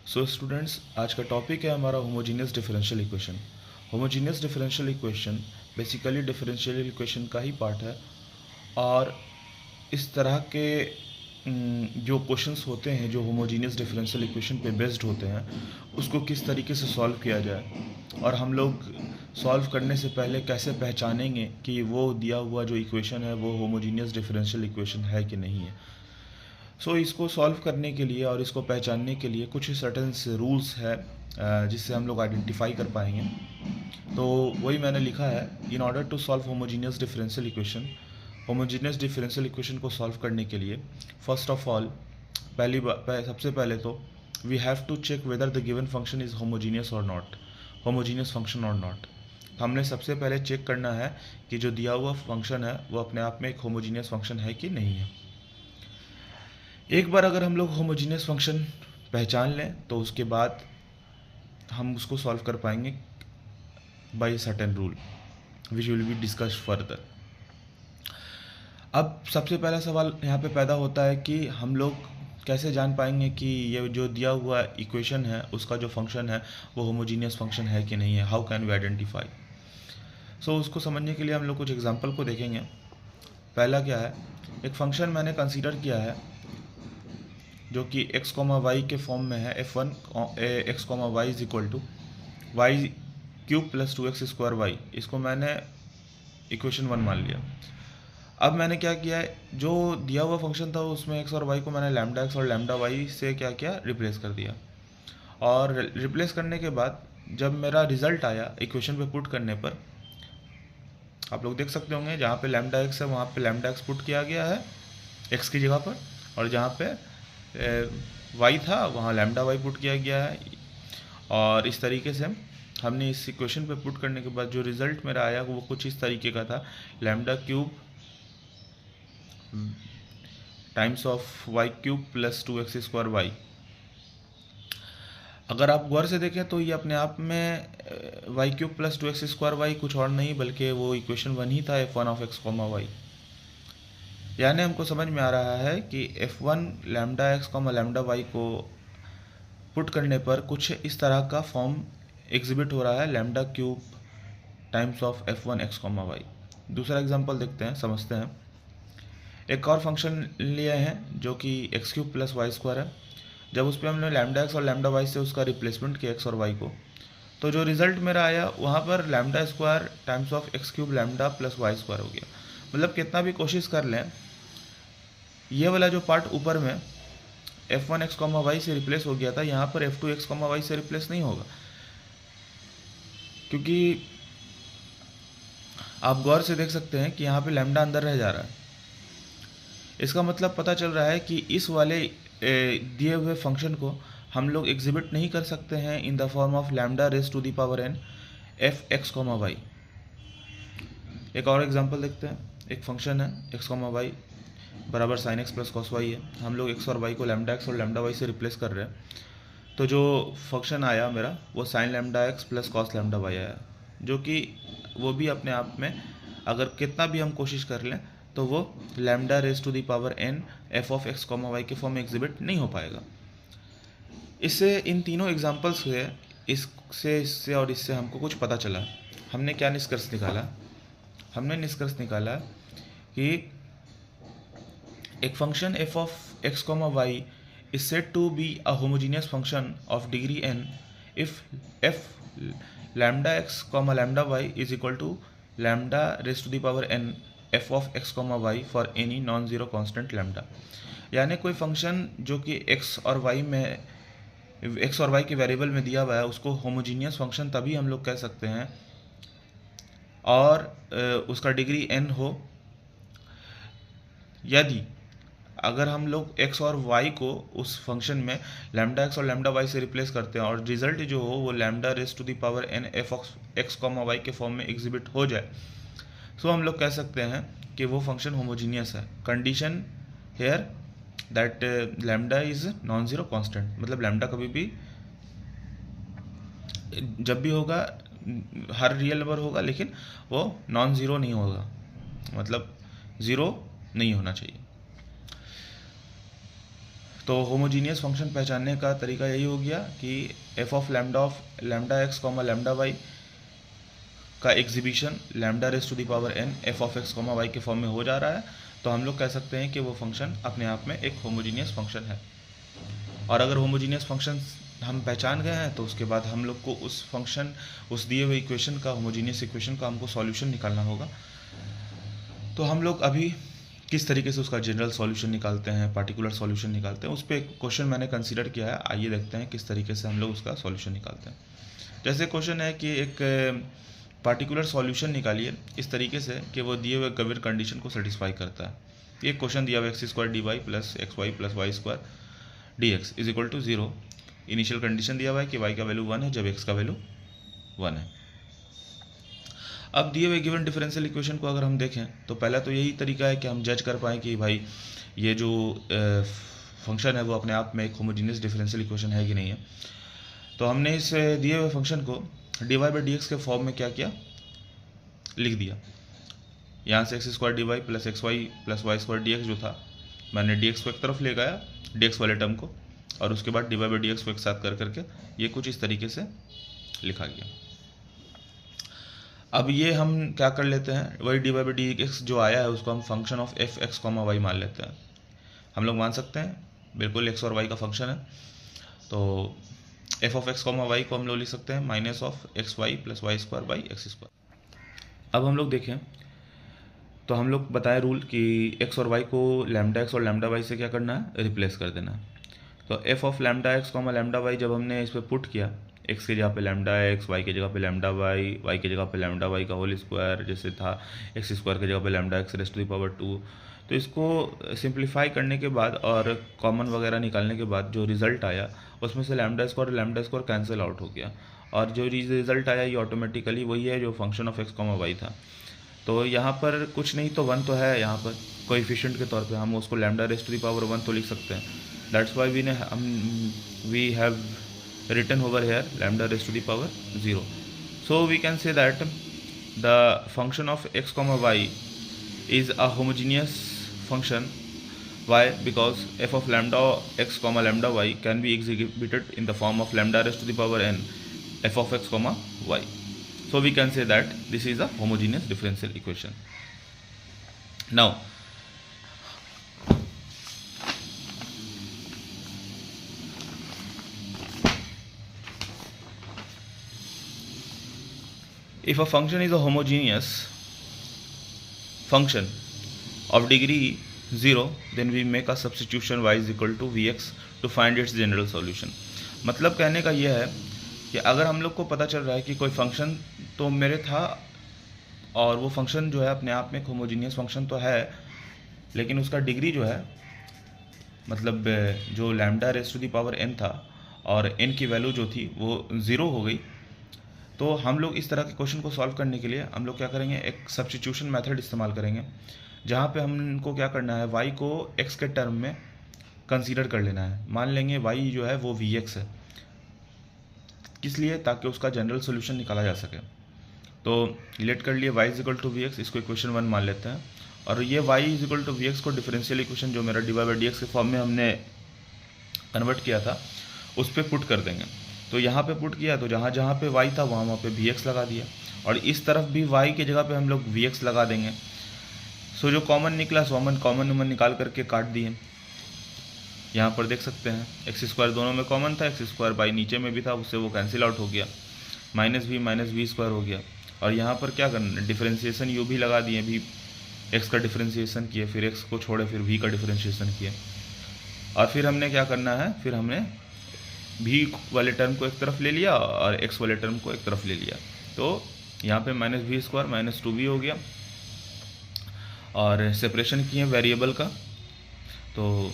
So students, आज का topic है हमारा homogeneous differential equation. Homogeneous differential equation basically differential equation का ही पार्ट है। और इस तरह के जो क्वेश्चंस होते हैं जो होमोजीनियस डिफरेंशियल इक्वेशन पे बेस्ड होते हैं, उसको किस तरीके से सॉल्व किया जाए और हम लोग सॉल्व करने से पहले कैसे पहचानेंगे कि वो दिया हुआ जो इक्वेशन है वो होमोजीनियस डिफरेंशियल इक्वेशन है कि नहीं है। इसको सॉल्व करने के लिए और इसको पहचानने के लिए कुछ सर्टेन रूल्स है जिससे हम लोग आइडेंटिफाई कर पाएंगे। तो वही मैंने लिखा है, in order to solve homogeneous differential equation. Homogeneous differential equation को सॉल्व करने के लिए फर्स्ट ऑफ ऑल सबसे पहले तो we have to check whether the given function is homogeneous और नॉट, होमोजीनियस फंक्शन और नॉट। हमने सबसे पहले चेक करना है कि जो दिया हुआ फंक्शन है वो अपने आप में एक होमोजीनियस फंक्शन है कि नहीं है। एक बार अगर हम लोग होमोजीनियस फंक्शन पहचान लें तो उसके बाद हम उसको सॉल्व कर पाएंगे by certain rule which will be discuss further. अब सबसे पहला सवाल यहाँ पे पैदा होता है कि हम लोग कैसे जान पाएंगे कि ये जो दिया हुआ इक्वेशन है उसका जो फंक्शन है वो होमोजीनियस फंक्शन है कि नहीं है। How can we identify. उसको समझने के लिए हम लोग कुछ एग्जांपल को देखेंगे। पहला क्या है, एक फंक्शन मैंने कंसीडर किया है जो कि x, y के फॉर्म में है f1 x, y is equal to y cube plus 2x² y। इसको मैंने इक्वेशन 1 मान लिया। अब मैंने क्या किया है, जो दिया हुआ फंक्शन था उसमें x और y को मैंने लैम्डा x और लैम्डा y से क्या किया, रिप्लेस कर दिया। और रिप्लेस करने के बाद जब मेरा रिजल्ट आया इक्वेशन पे पुट करने पर, आप लोग देख सकते होंगे जहाँ पे लैम्डा x है वहाँ पे लैम्डा x पुट किया गया है x की जगह पर, और जहाँ पे y था वहाँ लैम्डा y पुट किया गया है। और इस तरीके से हमने इस इक्वेशन पे पुट करने के बाद जो रिज़ल्ट मेरा आया वो कुछ इस तरीके का था, lambda cube times of y cube plus 2x² y। अगर आप गौर से देखें तो ये अपने आप में Y cube plus 2x² y कुछ और नहीं बल्कि वो इक्वेशन 1 ही था f1 ऑफ x, y। यानी हमको समझ में आ रहा है कि f1 lambda x, lambda y को पुट करने पर कुछ इस तरह का फॉर्म एग्जिबिट हो रहा है, lambda cube times of f1 x, y। दूसरा एग्जांपल देखते हैं, समझते हैं। एक और फंक्शन लिए हैं जो कि x³ प्लस y² है। जब उस पर हमने लैम्डा x और लैम्डा y से उसका रिप्लेसमेंट किया x और y को, तो जो रिजल्ट मेरा आया वहाँ पर lambda square times of x³ lambda plus y² हो गया। मतलब कितना भी कोशिश कर लें, ये वाला जो पार्ट ऊपर में f1 x, y से रिप्लेस हो गया था, यहाँ पर f2 x, y से रिप्लेस नहीं होगा। क्योंकि आप गौर से देख सकते हैं कि यहाँ पे लैम्डा अंदर रह जा रहा है। इसका मतलब पता चल रहा है कि इस वाले दिए हुए फंक्शन को हम लोग एग्जिबिट नहीं कर सकते हैं in the form of lambda raise to the power n f x, y। एक और एग्जांपल देखते हैं। एक फंक्शन है x, y बराबर sine x plus cos y है। हम लोग x और y को लैम्डा x और लैम्डा y से रिप्लेस कर रहे हैं, तो जो फंक्शन आया मेरा वो sine lambda x plus cos lambda y आया, जो कि वो भी अपने आप में अगर कितना भी हम कोशिश कर लें तो वो lambda raise to the power n f of x, y के फॉर्म में एग्जिबिट नहीं हो पाएगा। इससे इन तीनों एग्जांपल्स हुए, इससे और इससे हमको कुछ पता चला। हमने क्या निष्कर्ष निकाला? हमने निष्कर्ष निकाला कि एक function f of x, y is said to be a homogeneous function of degree n if f lambda x, lambda y is equal to lambda raised to the power n f of x, y for any non-zero constant lambda। यानी कोई function जो कि x और y के variable में दिया हुआ है उसको होमोजीनियस फंक्शन तभी हम लोग कह सकते हैं और उसका डिग्री n हो, यदि अगर हम लोग x और y को उस फंक्शन में लैम्डा x और लैम्डा y से रिप्लेस करते हैं और रिजल्ट जो हो वो lambda raise to the power n f of x, y के फॉर्म में एग्जिबिट हो जाए, सो हम लोग कह सकते हैं कि वो फंक्शन होमोजीनियस है। Condition here that lambda is non zero constant, मतलब लैम्डा कभी भी जब भी होगा हर रियल नंबर होगा लेकिन वो नॉन ज़ीरो नहीं होगा, मतलब ज़ीरो नहीं होना चाहिए। तो होमोजीनियस फंक्शन पहचानने का तरीका यही हो गया कि F of lambda x comma lambda y का एग्जीबिशन lambda raise to the power n F of x comma y के फॉर्म में हो जा रहा है, तो हम लोग कह सकते हैं कि वो फंक्शन अपने आप में एक होमोजीनियस फंक्शन है। और अगर होमोजीनियस फंक्शन हम पहचान गए हैं तो उसके बाद हम लोग को उस फंक्शन, उस दिए हुए इक्वेशन का, होमोजीनियस इक्वेशन का हमको सॉल्यूशन निकालना होगा। तो हम लोग अभी किस तरीके से उसका जनरल सॉल्यूशन निकालते हैं, पार्टिकुलर सॉल्यूशन निकालते हैं, उस पर क्वेश्चन मैंने कंसीडर किया है। आइए देखते हैं किस तरीके से हम लोग उसका सॉल्यूशन निकालते हैं। जैसे क्वेश्चन है कि एक पार्टिकुलर सॉल्यूशन निकालिए इस तरीके से कि वो दिए हुए गिवन कंडीशन को सेटिस्फाई करता है। ये क्वेश्चन दिया हुआ x square d y plus x y plus y square d x is equal to 0। Initial condition दिया हुआ है कि वाई का वैल्यू 1 है जब एक्स का वैल्यू 1 है। अब दिए हुए गिवन डिफरेंशियल इक्वेशन को अगर हम देखें तो पहला तो यही तरीका है कि हम जज कर पाएँ कि भाई ये जो फंक्शन है वो अपने आप में एक होमोजीनियस डिफरेंशियल इक्वेशन है कि नहीं है। तो हमने इस दिए हुए फंक्शन को d y by d x के फॉर्म में क्या किया, लिख दिया। यहाँ से x square d y plus x y plus y square d x जो था, मैंने डी एक्स को एक तरफ ले गया, डी एक्स वाले टर्म को, और उसके बाद d y by d x को एक साथ कर करके ये कुछ इस तरीके से लिखा गया। अब ये हम क्या कर लेते हैं, वही d y by d x जो आया है उसको हम function of f x comma y मान लेते हैं। हम लोग मान सकते हैं बिल्कुल एक्स और वाई का फंक्शन है, तो f of x comma y को हम लोग लिख सकते हैं minus of x y plus y square by x square. अब हम लोग देखें तो हम लोग बताएं रूल कि एक्स और वाई को लैम्डा एक्स और लैम्डा वाई से क्या करना है, रिप्लेस कर देना है। तो f of lambda x comma lambda y जब हमने इस पर पुट किया, एक्स की जगह पे लैम्डा एक्स, वाई की जगह पे लैम्डा वाई, वाई की जगह पे लैम्डा वाई का होल स्क्वायर जैसे था, एक्स स्क्वायर की जगह पे lambda x raise to the power 2। तो इसको सिंप्लीफाई करने के बाद और कॉमन वगैरह निकालने के बाद जो रिज़ल्ट आया उसमें से लैम्डा स्क्वायर कैंसिल आउट हो गया, और जो रिज़ल्ट आया ये ऑटोमेटिकली वही है जो function of x comma y था। तो यहाँ पर कुछ नहीं तो 1 तो है, यहाँ पर कोएफिशिएंट के तौर पे हम उसको lambda raise to the power 1 तो लिख सकते हैं। That's why we have written over here lambda raised to the power 0. So we can say that the function of x comma y is a homogeneous function. Why? Because f of lambda x comma lambda y can be exhibited in the form of lambda raised to the power n f of x comma y. So we can say that this is a homogeneous differential equation. Now if a function is a homogeneous function of degree 0 then we make a substitution y is equal to vx to find its general solution। मतलब कहने का यह है कि अगर हम लोग को पता चल रहा है कि कोई फंक्शन तो मेरे था और वो फंक्शन जो है अपने आप में एक होमोजीनियस फंक्शन तो है, लेकिन उसका डिग्री जो है मतलब जो lambda raise to the power n था और n की वैल्यू जो थी वो 0 हो गई। तो हम लोग इस तरह के क्वेश्चन को सॉल्व करने के लिए हम लोग क्या करेंगे, एक सब्स्टिट्यूशन मेथड इस्तेमाल करेंगे, जहाँ पे हमको क्या करना है, y को x के टर्म में कंसीडर कर लेना है। मान लेंगे y जो है वो vx है, किस लिए, ताकि उसका जनरल सोल्यूशन निकाला जा सके। तो लेट कर लिए y is equal to vx, इसको इक्वेशन 1 मान लेते हैं, और ये y is equal to vx को डिफरेंशियल इक्वेशन जो मेरा d y by d x के फॉर्म में हमने कन्वर्ट किया था उस पर पुट कर देंगे। तो यहाँ पे पुट किया तो जहाँ जहाँ पे y था वहाँ पे vx लगा दिया, और इस तरफ भी y की जगह पे हम लोग vx लगा देंगे। सो जो कॉमन निकला सो हम कॉमन निकाल करके काट दिए। यहाँ पर देख सकते हैं एक्स स्क्वायर दोनों में कॉमन था, एक्स स्क्वायर बाई नीचे में भी था, उससे वो कैंसिल आउट हो गया, माइनस वी स्क्वायर हो गया। और यहाँ पर क्या करना, डिफरेंशिएशन यू भी लगा दिए, भी एक्स का डिफरेंशिएशन किए, फिर एक्स को छोड़े, फिर वी का डिफरेंशिएशन किए, और फिर हमने क्या करना है, फिर हमने भी वाले टर्म को एक तरफ ले लिया और एक्स वाले टर्म को एक तरफ ले लिया। तो यहाँ पे minus v square minus 2v हो गया, और सेपरेशन किए वेरिएबल का, तो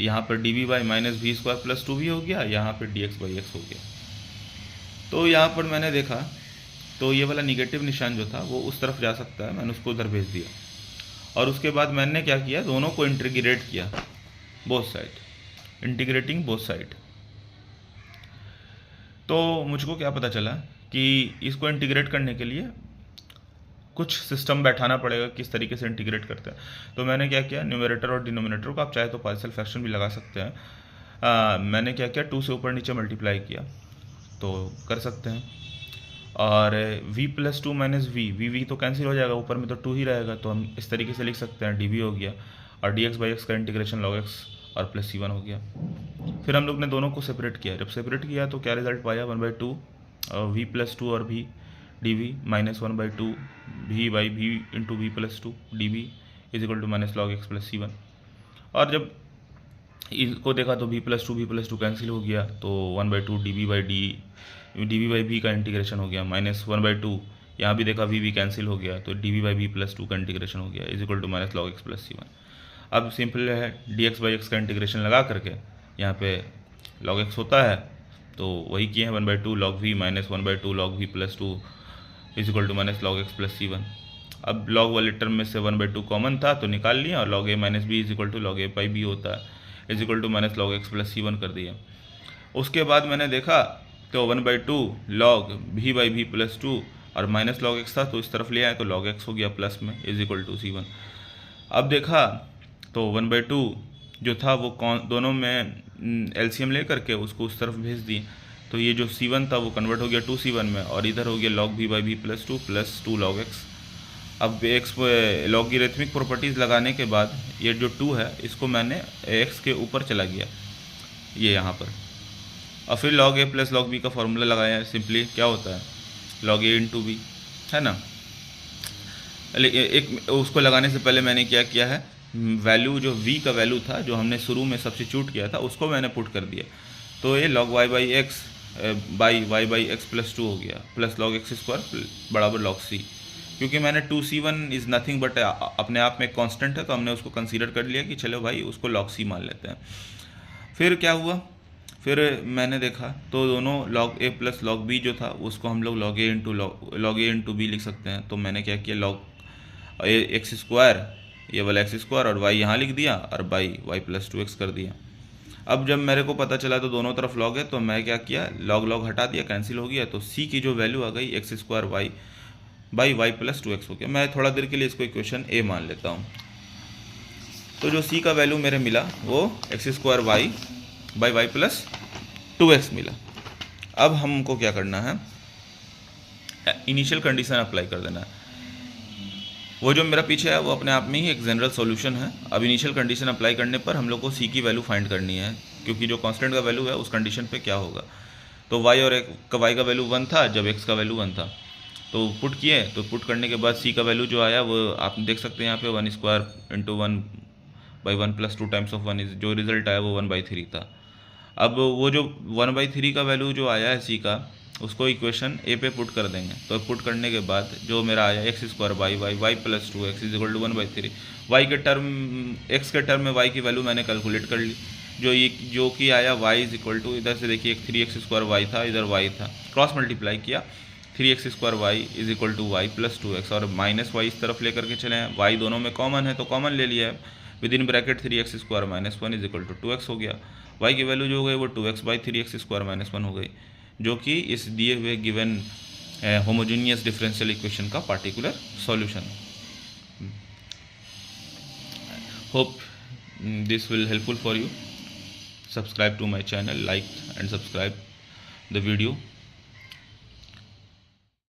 यहाँ पर d v by minus v square plus 2v हो गया, यहाँ पर डी एक्स बाई एक्स हो गया। तो यहाँ पर मैंने देखा तो ये वाला निगेटिव निशान जो था वो उस तरफ जा सकता है, मैंने उसको उधर भेज दिया, और उसके बाद मैंने क्या किया, दोनों को इंटीग्रेट किया, both side, integrating both side. तो मुझको क्या पता चला कि इसको इंटीग्रेट करने के लिए कुछ सिस्टम बैठाना पड़ेगा किस तरीके से इंटीग्रेट करते हैं। तो मैंने क्या किया, न्यूमरेटर और डिनोमिनेटर को आप चाहे तो पार्शियल फ्रैक्शन भी लगा सकते हैं। मैंने क्या किया, 2 से ऊपर नीचे मल्टीप्लाई किया तो कर सकते हैं। और v + 2 - v तो कैंसिल हो जाएगा, ऊपर में तो 2 ही रहेगा, तो हम इस तरीके से लिख सकते हैं dv हो गया, और dx/x का इंटीग्रेशन log x और प्लस c1 हो गया। फिर हम लोग ने दोनों को सेपरेट किया, जब सेपरेट किया तो क्या रिजल्ट पाया, 1/2 v + 2 और v dv -1/2 v/v × v + 2 dv = -log x + c1। और जब इसको देखा तो v + 2 कैंसिल हो गया, तो 1/2 dv/v का इंटीग्रेशन हो गया, -1/2 यहाँ भी देखा v कैंसिल हो गया, तो dv/v + 2 का इंटीग्रेशन हो गया = -log x + c1। अब सिंपल है, dx/x का इंटीग्रेशन लगा करके यहाँ पे log x होता है, तो वही किए हैं, 1/2 log v -1/2 log v + 2 = -log x + c1। अब log वाले टर्म में से 1/2 कॉमन था तो निकाल लिया, और log a - b = log a/b होता है -log x + c1 कर दिया। उसके बाद मैंने देखा तो 1/2 log v/v + 2 और -log x था, तो इस तरफ ले आए तो log x हो गया प्लस में c1। अब देखा तो 1/2 जो था वो दोनों में एलसीएम ले करके उसको उस तरफ भेज दिए, तो ये जो c1 था वो कन्वर्ट हो गया 2c1 में, और इधर हो गया log v/v + 2 + 2 log x। अब x लॉगरिथमिक प्रॉपर्टीज़ लगाने के बाद ये जो 2 है इसको मैंने x के ऊपर चला गया, ये यहाँ पर, और फिर log a + log b का फॉर्मूला लगाया। सिंपली क्या होता है, log a × b, है ना। एक उसको लगाने से पहले मैंने क्या किया है, वैल्यू जो v का वैल्यू था जो हमने शुरू में सब्स्टिट्यूट किया था उसको मैंने पुट कर दिया, तो ये log y/x y/x + 2 हो गया, प्लस log x² बराबर log c। क्योंकि मैंने 2c1 इज़ नथिंग बट अपने आप में कांस्टेंट है, तो हमने उसको कंसीडर कर लिया कि चलो भाई उसको log c मान लेते हैं। फिर क्या हुआ, फिर मैंने देखा तो दोनों log a + log b जो था उसको हम लोग log a × b लिख सकते हैं। तो मैंने क्या किया, log x², ये वाला x² और y यहाँ लिख दिया, और y + 2x कर दिया। अब जब मेरे को पता चला तो दोनों तरफ log है, तो मैं क्या किया, log हटा दिया, कैंसिल हो गया, तो c की जो वैल्यू आ गई x² y + 2x हो गया। मैं थोड़ा देर के लिए इसको इक्वेशन a मान लेता हूँ। तो जो c का वैल्यू मेरे मिला वो x² y + 2x मिला। अब हमको क्या करना है, इनिशियल कंडीशन अप्लाई कर देना है। वो जो मेरा पीछे है वो अपने आप में ही एक जनरल सॉल्यूशन है। अब इनिशियल कंडीशन अप्लाई करने पर हम लोग को c की वैल्यू फाइंड करनी है, क्योंकि जो कांस्टेंट का वैल्यू है उस कंडीशन पे क्या होगा। तो y का वैल्यू 1 था जब x का वैल्यू 1 था, तो पुट किए, तो पुट करने के बाद c का वैल्यू जो आया वो आप देख सकते हैं यहाँ पे 1² × 1/1 + 2 टाइम्स ऑफ 1, जो रिजल्ट आया वो 1/3 था। अब वो जो 1/3 का वैल्यू जो आया है c का, उसको इक्वेशन a पे पुट कर देंगे। तो पुट करने के बाद जो मेरा आया x² y + 2x = 1/3। x के टर्म में y की वैल्यू मैंने कैलकुलेट कर ली, जो कि आया y = इधर से देखिए 3x² y था, इधर y था, क्रॉस मल्टीप्लाई किया, 3x² y = y + 2x, और -y इस तरफ लेकर के चले हैं, y दोनों में कॉमन है तो कॉमन ले लिया है, विदिन ब्रैकेट 3x² - 1 = 2x हो गया। y की वैल्यू जो हो गई वो 2x/3x² - 1 हो गई, जो कि इस दिए हुए गिवन होमोजेनियस डिफरेंशियल इक्वेशन का particular solution. Hope this will helpful for you. Subscribe to my channel, like and subscribe the video.